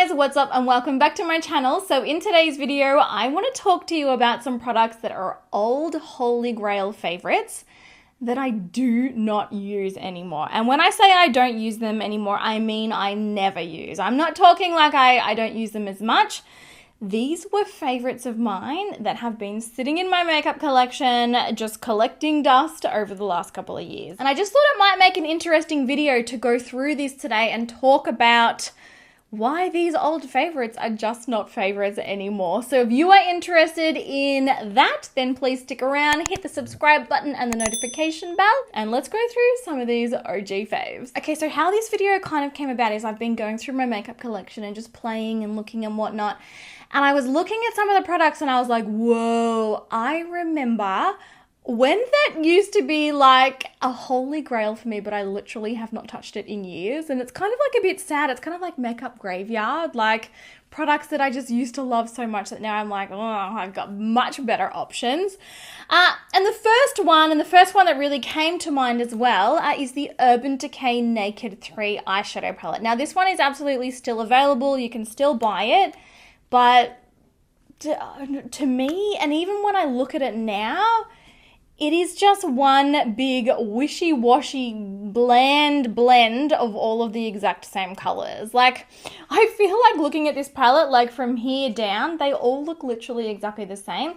guys, what's up and welcome back to my channel. So in today's video, I want to talk to you about some products that are old Holy Grail favorites that I do not use anymore. And when I say I don't use them anymore, I mean I never use. I'm not talking like I don't use them as much. These were favorites of mine that have been sitting in my makeup collection, just collecting dust over the last couple of years. And I just thought it might make an interesting video to go through this today and talk about why these old favorites are just not favorites anymore. So if you are interested in that, then please stick around, hit the subscribe button and the notification bell, and let's go through some of these OG faves. Okay, so how this video kind of came about is I've been going through my makeup collection and just playing and looking and whatnot. And I was looking at some of the products and I was like, whoa, I remember when that used to be like a holy grail for me, but I literally have not touched it in years. And it's kind of like a bit sad. It's kind of like makeup graveyard, like products that I just used to love so much that now I'm like, oh, I've got much better options. And the first one that really came to mind as well is the Urban Decay Naked 3 eyeshadow palette. Now this one is absolutely still available. You can still buy it, but to me, and even when I look at it now, it is just one big wishy-washy bland blend of all of the exact same colors. Like, I feel like looking at this palette, like from here down, they all look literally exactly the same.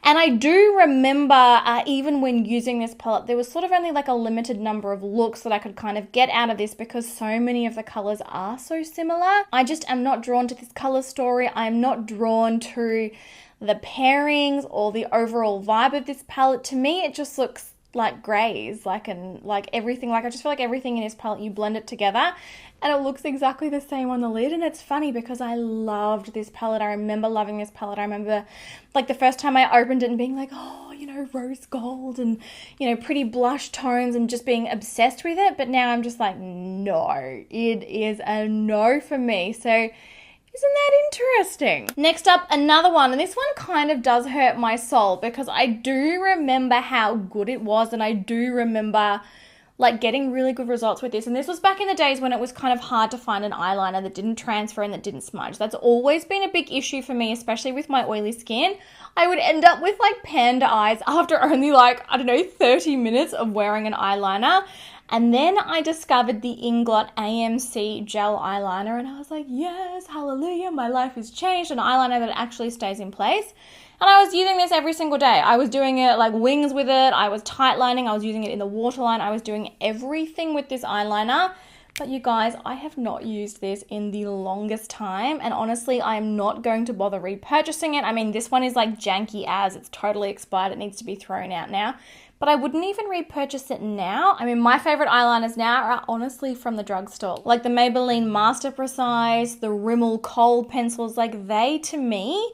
And I do remember even when using this palette, there was sort of only like a limited number of looks that I could kind of get out of this because so many of the colors are so similar. I just am not drawn to this color story. I'm not drawn to the pairings or the overall vibe of this palette. To me, it just looks like grays, like everything. Like I just feel like everything in this palette, you blend it together and it looks exactly the same on the lid. And it's funny because I loved this palette. I remember loving this palette. I remember like the first time I opened it and being like, oh, you know, rose gold and, you know, pretty blush tones and just being obsessed with it. But now I'm just like, no, it is a no for me. So isn't that interesting? Next up, another one, and this one kind of does hurt my soul because I do remember how good it was and I do remember like getting really good results with this. And this was back in the days when it was kind of hard to find an eyeliner that didn't transfer and that didn't smudge. That's always been a big issue for me, especially with my oily skin. I would end up with like panda eyes after only like, I don't know, 30 minutes of wearing an eyeliner. And then I discovered the Inglot AMC gel eyeliner and I was like, yes, hallelujah, my life has changed. An eyeliner that actually stays in place. And I was using this every single day. I was doing it like wings with it. I was tight lining. I was using it in the waterline. I was doing everything with this eyeliner. But you guys, I have not used this in the longest time. And honestly, I'm not going to bother repurchasing it. I mean, this one is like janky as. It's totally expired. It needs to be thrown out now. But I wouldn't even repurchase it now. I mean, my favorite eyeliners now are honestly from the drugstore. Like the Maybelline Master Precise, the Rimmel Kohl pencils, like they, to me,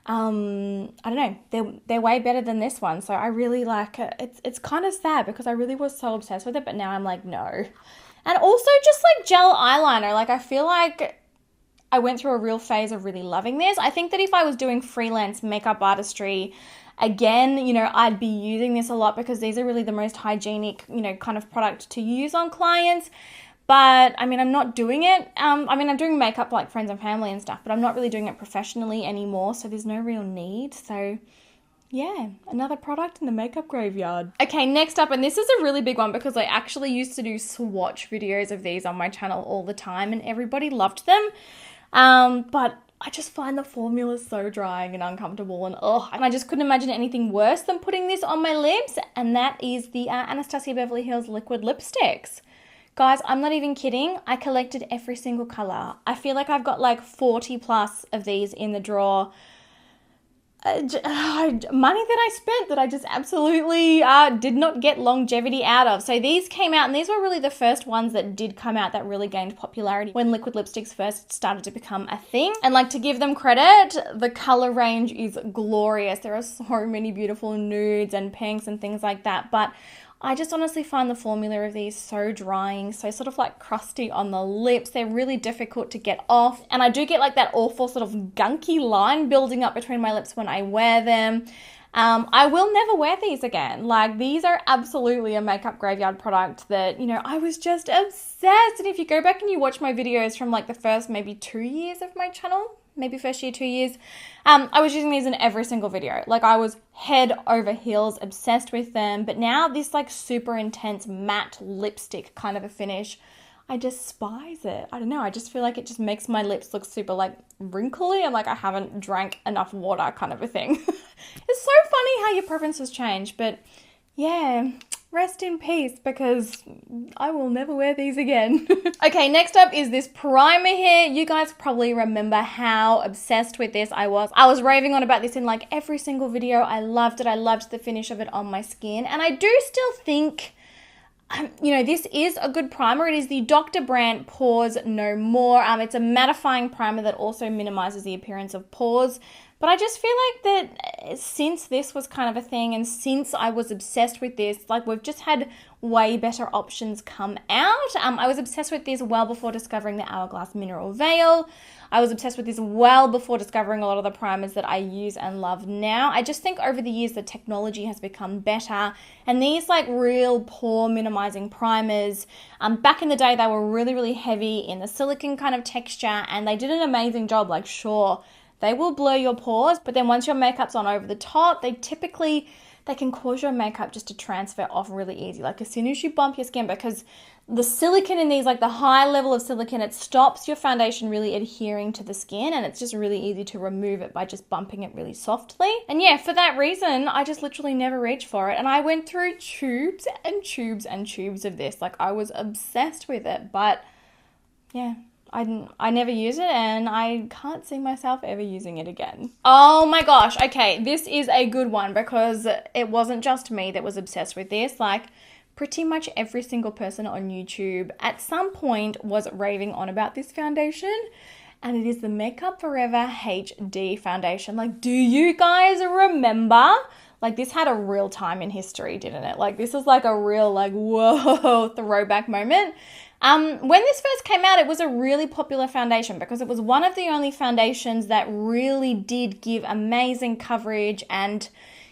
I don't know, they're way better than this one. So I really like it. It's kind of sad because I really was so obsessed with it, but now I'm like, no. And also just like gel eyeliner, like I feel like I went through a real phase of really loving this. I think that if I was doing freelance makeup artistry, again, you know, I'd be using this a lot because these are really the most hygienic, you know, kind of product to use on clients. But I mean, I'm not doing it. I mean, I'm doing makeup like friends and family and stuff, but I'm not really doing it professionally anymore. So there's no real need. So yeah, another product in the makeup graveyard. Okay, next up, and this is a really big one because I actually used to do swatch videos of these on my channel all the time and everybody loved them. But I just find the formula so drying and uncomfortable and I just couldn't imagine anything worse than putting this on my lips, and that is the Anastasia Beverly Hills liquid lipsticks. Guys, I'm not even kidding. I collected every single color. I feel like I've got like 40 plus of these in the drawer. Money that I spent that I just absolutely did not get longevity out of. So these came out, and these were really the first ones that did come out that really gained popularity when liquid lipsticks first started to become a thing. And like, to give them credit, the color range is glorious. There are so many beautiful nudes and pinks and things like that, but I just honestly find the formula of these so drying, so sort of like crusty on the lips. They're really difficult to get off. And I do get like that awful sort of gunky line building up between my lips when I wear them. I will never wear these again. Like, these are absolutely a makeup graveyard product that, you know, I was just obsessed. And if you go back and you watch my videos from like the first maybe 2 years of my channel, maybe first year, 2 years, I was using these in every single video. Like, I was head over heels obsessed with them. But now this like super intense matte lipstick kind of a finish, I despise it. I don't know. I just feel like it just makes my lips look super like wrinkly and like I haven't drank enough water kind of a thing. It's so funny how your preferences change, but yeah, rest in peace because I will never wear these again. Okay, next up is this primer here. You guys probably remember how obsessed with this I was. I was raving on about this in like every single video. I loved it. I loved the finish of it on my skin. And I do still think, you know, this is a good primer. It is the Dr. Brandt Pores No More. It's a mattifying primer that also minimizes the appearance of pores. But I just feel like that since this was kind of a thing and since I was obsessed with this, like we've just had way better options come out. I was obsessed with this well before discovering the Hourglass Mineral Veil. I was obsessed with this well before discovering a lot of the primers that I use and love now. I just think over the years the technology has become better, and these like real pore minimizing primers, back in the day they were really, really heavy in the silicone kind of texture and they did an amazing job. Like, sure, they will blur your pores, but then once your makeup's on over the top, they can cause your makeup just to transfer off really easy. Like as soon as you bump your skin, because the silicone in these, like the high level of silicone, it stops your foundation really adhering to the skin and it's just really easy to remove it by just bumping it really softly. And yeah, for that reason, I just literally never reached for it. And I went through tubes and tubes and tubes of this. Like I was obsessed with it, but yeah, I never use it and I can't see myself ever using it again. Oh my gosh, okay, this is a good one because it wasn't just me that was obsessed with this. Like pretty much every single person on YouTube at some point was raving on about this foundation, and it is the Makeup Forever HD foundation. Like, do you guys remember? Like this had a real time in history, didn't it? Like this is like a real like, whoa, throwback moment. When this first came out, it was a really popular foundation because it was one of the only foundations that really did give amazing coverage and,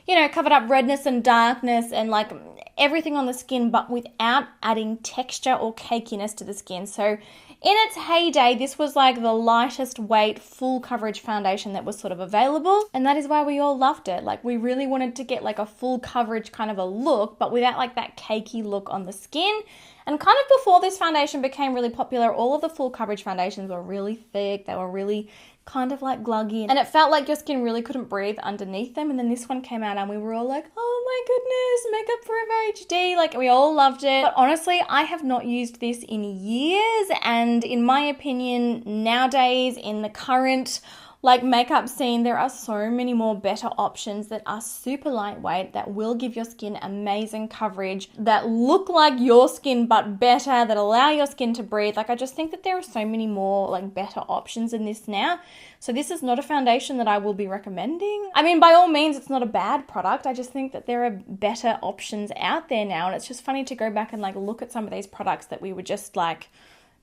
you know, covered up redness and darkness and like everything on the skin, but without adding texture or cakiness to the skin. So in its heyday, this was like the lightest weight, full coverage foundation that was sort of available. And that is why we all loved it. Like we really wanted to get like a full coverage kind of a look, but without like that cakey look on the skin. And kind of before this foundation became really popular, all of the full coverage foundations were really thick. They were really kind of like gluggy and it felt like your skin really couldn't breathe underneath them. And then this one came out and we were all like, oh my goodness, Makeup Forever HD. Like we all loved it. But honestly, I have not used this in years. And in my opinion, nowadays in the current like makeup scene, there are so many more better options that are super lightweight, that will give your skin amazing coverage, that look like your skin but better, that allow your skin to breathe. Like I just think that there are so many more like better options in this now. So this is not a foundation that I will be recommending. I mean, by all means, it's not a bad product. I just think that there are better options out there now. And it's just funny to go back and like look at some of these products that we were just like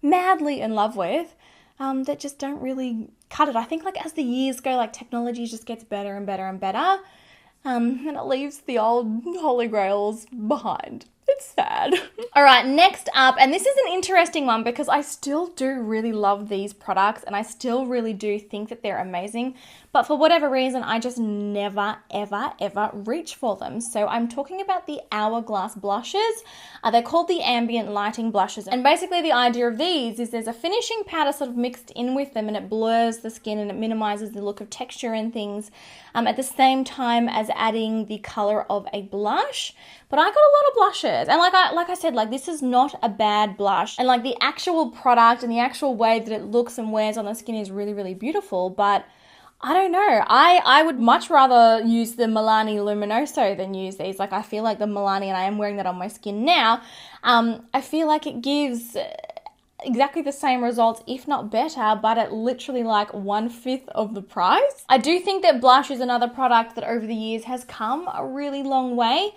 madly in love with. That just don't really cut it. I think like as the years go, like technology just gets better and better and better, and it leaves the old holy grails behind. It's sad. All right, next up, and this is an interesting one because I still do really love these products and I still really do think that they're amazing, but for whatever reason, I just never, ever, ever reach for them. So I'm talking about the Hourglass blushes. They're called the ambient lighting blushes. And basically the idea of these is there's a finishing powder sort of mixed in with them and it blurs the skin and it minimizes the look of texture and things at the same time as adding the color of a blush. But I got a lot of blushes. And like I said, like this is not a bad blush. And like the actual product and the actual way that it looks and wears on the skin is really, really beautiful. But I don't know. I would much rather use the Milani Luminoso than use these. Like I feel like the Milani, and I am wearing that on my skin now, I feel like it gives exactly the same results, if not better, but at literally like 1/5 of the price. I do think that blush is another product that over the years has come a really long way.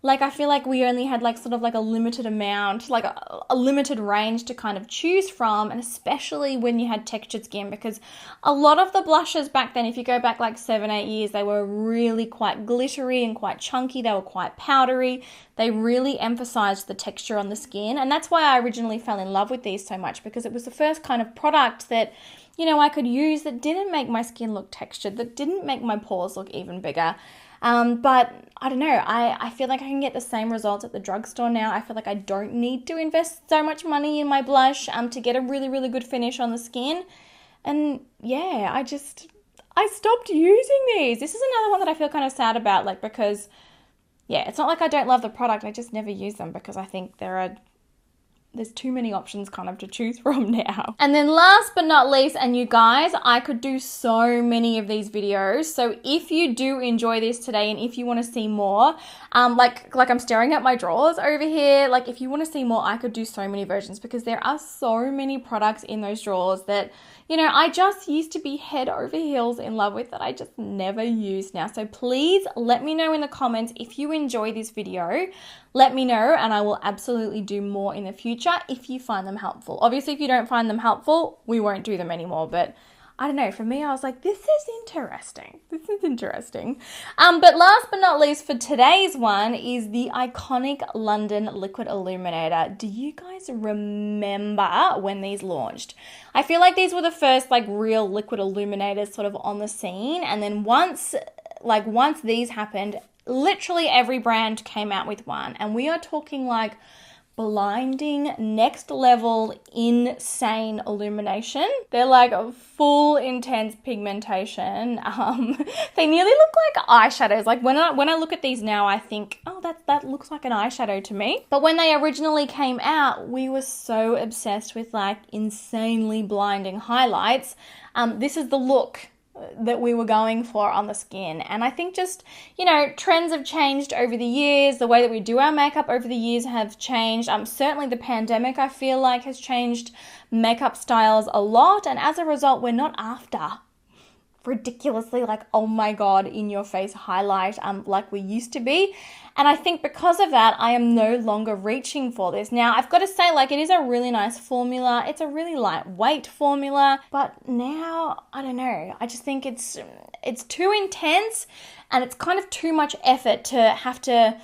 like I feel like we only had like sort of like a limited amount, like a limited range to kind of choose from, and especially when you had textured skin, because a lot of the blushes back then, if you go back like 7-8 years, they were really quite glittery and quite chunky. They were quite powdery. They really emphasized the texture on the skin, and that's why I originally fell in love with these so much, because it was the first kind of product that, you know, I could use that didn't make my skin look textured, that didn't make my pores look even bigger. But I don't know, I feel like I can get the same results at the drugstore now. I feel like I don't need to invest so much money in my blush to get a really, really good finish on the skin. And yeah, I stopped using these. This is another one that I feel kind of sad about, like, because yeah, it's not like I don't love the product, I just never use them because I think there's too many options kind of to choose from now. And then last but not least, and you guys, I could do so many of these videos. So if you do enjoy this today and if you want to see more, like I'm staring at my drawers over here, like if you want to see more, I could do so many versions, because there are so many products in those drawers that, you know, I just used to be head over heels in love with that I just never use now. So please let me know in the comments if you enjoy this video. Let me know, and I will absolutely do more in the future if you find them helpful. Obviously, if you don't find them helpful, we won't do them anymore. But I don't know, for me, I was like, this is interesting. This is interesting. But last but not least for today's one is the iconic London Liquid Illuminator. Do you guys remember when these launched? I feel like these were the first like real liquid illuminators sort of on the scene. And then once these happened, literally every brand came out with one. And we are talking like blinding, next level, insane illumination. They're like a full intense pigmentation. They nearly look like eyeshadows. Like when I look at these now, I think, oh, that looks like an eyeshadow to me. But when they originally came out, we were so obsessed with like insanely blinding highlights. This is the look that we were going for on the skin. And I think just, you know, trends have changed over the years. The way that we do our makeup over the years have changed. Certainly the pandemic, I feel like, has changed makeup styles a lot. And as a result, we're not after ridiculously like, oh my God, in your face highlight like we used to be. And I think because of that, I am no longer reaching for this. Now, I've got to say, like, it is a really nice formula. It's a really lightweight formula. But now, I don't know. I just think it's too intense, and it's kind of too much effort to have to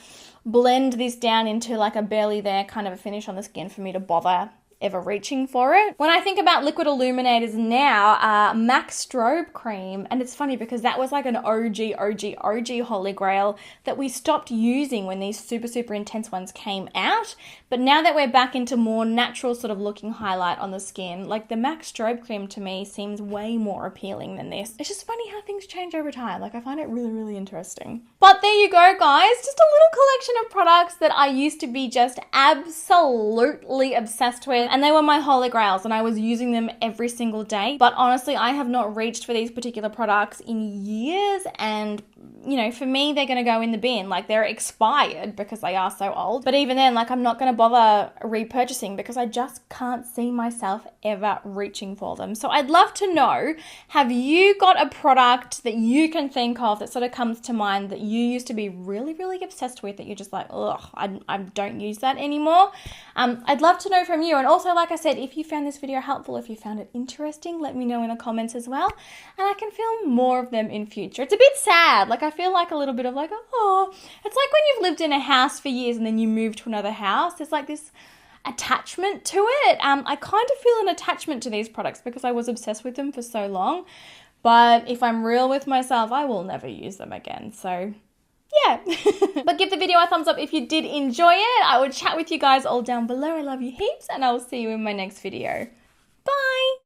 blend this down into like a barely there kind of a finish on the skin for me to bother ever reaching for it. When I think about liquid illuminators now, MAC Strobe Cream, and it's funny because that was like an OG Holy Grail that we stopped using when these super, super intense ones came out. But now that we're back into more natural sort of looking highlight on the skin, like the MAC Strobe Cream to me seems way more appealing than this. It's just funny how things change over time. Like I find it really, really interesting. But there you go, guys. Just a little collection of products that I used to be just absolutely obsessed with. And they were my holy grails, and I was using them every single day. But honestly, I have not reached for these particular products in years, and you know, for me, they're going to go in the bin. Like, they're expired because they are so old. But even then, like, I'm not going to bother repurchasing because I just can't see myself ever reaching for them. So I'd love to know, have you got a product that you can think of that sort of comes to mind that you used to be really, really obsessed with, that you're just like, ugh, I don't use that anymore? I'd love to know from you. And also, like I said, if you found this video helpful, if you found it interesting, let me know in the comments as well. And I can film more of them in future. It's a bit sad. Like, I feel like a little bit of like, oh, it's like when you've lived in a house for years and then you move to another house. There's like this attachment to it. I kind of feel an attachment to these products because I was obsessed with them for so long. But if I'm real with myself, I will never use them again. So yeah. But give the video a thumbs up if you did enjoy it. I will chat with you guys all down below. I love you heaps, and I will see you in my next video. Bye.